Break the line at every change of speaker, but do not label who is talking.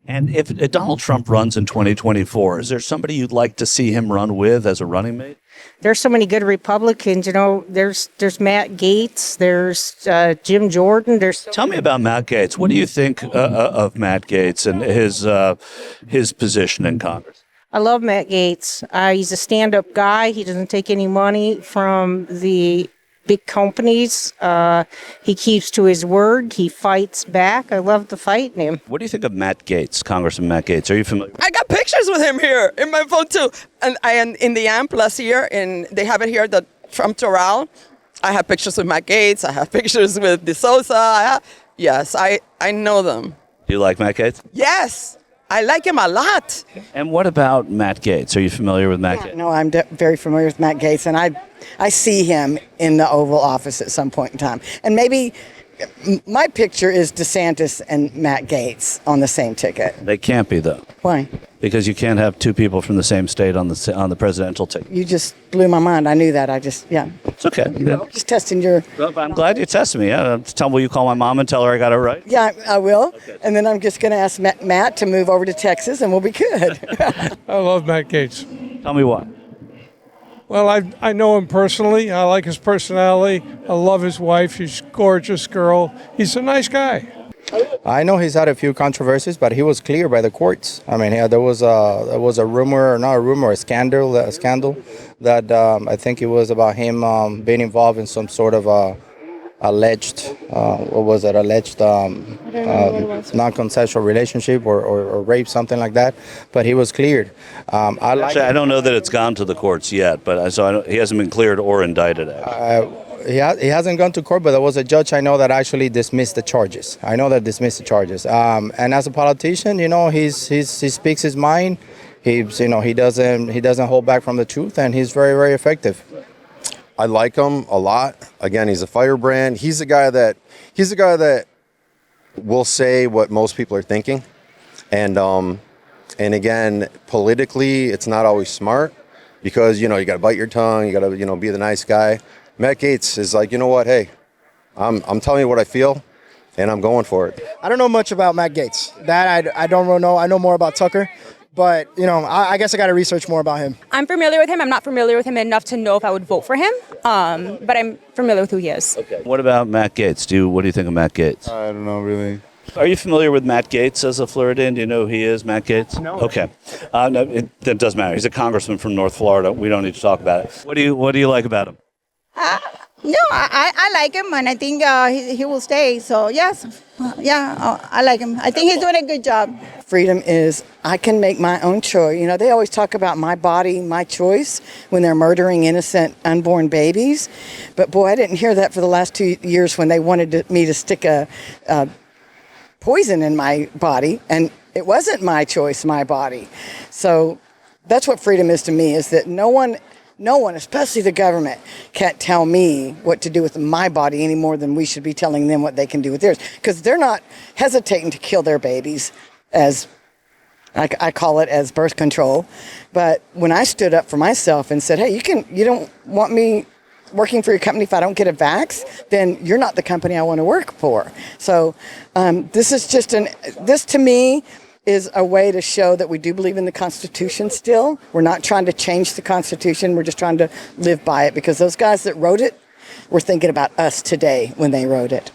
And if Donald Trump runs in 2024, is there somebody you'd like to see him run with as a running mate?
There's so many good Republicans. There's Matt Gaetz. There's Jim Jordan.
Tell me about Matt Gaetz. What do you think of Matt Gaetz and his position in Congress?
I love Matt Gaetz. He's a stand-up guy. He doesn't take any money from the big companies. He keeps to his word. He fights back. I love the fight in him.
What do you think of Matt Gaetz, Congressman Matt Gaetz? Are you familiar?
I got pictures with him here in my phone too. And I am in the AMP last year, and they have it here from Toral. I have pictures with Matt Gaetz. I have pictures with DeSouza. Yes, I know them.
Do you like Matt Gaetz?
Yes, I like him a lot.
And what about Matt Gaetz? Are you familiar with Matt Gaetz?
No, I'm very familiar with Matt Gaetz, and I see him in the Oval Office at some point in time. And maybe my picture is DeSantis and Matt Gaetz on the same ticket.
They can't be, though.
Why?
Because you can't have two people from the same state on the presidential ticket.
You just blew my mind. I knew that.
It's okay.
Just testing your...
Well, I'm glad you tested me. Will you call my mom and tell her I got it right?
Yeah, I will.
Okay.
And then I'm just going to ask Matt to move over to Texas, and we'll be good.
I love Matt Gaetz.
Tell me why.
Well, I know him personally. I like his personality. I love his wife. She's a gorgeous girl. He's a nice guy.
I know he's had a few controversies, but he was cleared by the courts. I mean, there was a rumor, not a rumor, a scandal that I think it was about him being involved in some sort of alleged non-consensual relationship or rape, something like that. But he was cleared.
I don't know that it's gone to the courts yet, but he hasn't been cleared or indicted.
He hasn't gone to court, but there was a judge I know that actually dismissed the charges. And as a politician, he speaks his mind. He doesn't hold back from the truth, and he's very, very effective.
I like him a lot. Again, he's a firebrand. He's a guy that will say what most people are thinking, and again, politically, it's not always smart because you got to bite your tongue. You got to be the nice guy. Matt Gaetz is like, you know what? Hey, I'm telling you what I feel, and I'm going for it.
I don't know much about Matt Gaetz. That I don't really know. I know more about Tucker. But, I guess I got to research more about him.
I'm familiar with him. I'm not familiar with him enough to know if I would vote for him. But I'm familiar with who he is.
Okay. What about Matt Gaetz? What do you think of Matt Gaetz?
I don't know, really.
Are you familiar with Matt Gaetz as a Floridian? Do you know who he is, Matt Gaetz?
No.
Okay. No, it doesn't matter. He's a congressman from North Florida. We don't need to talk about it. What do you like about him?
No, I like him, and I think he will stay. So, yes. I like him. I think he's doing a good job.
Freedom is I can make my own choice. They always talk about my body, my choice when they're murdering innocent unborn babies. But, boy, I didn't hear that for the last 2 years when they wanted me to stick a poison in my body. And it wasn't my choice, my body. So that's what freedom is to me, is that no one, especially the government, can't tell me what to do with my body any more than we should be telling them what they can do with theirs. Because they're not hesitating to kill their babies as, I call it, as birth control. But when I stood up for myself and said, hey, you don't want me working for your company if I don't get a vax, then you're not the company I want to work for. So this to me is a way to show that we do believe in the Constitution still. We're not trying to change the Constitution. We're just trying to live by it, because those guys that wrote it were thinking about us today when they wrote it.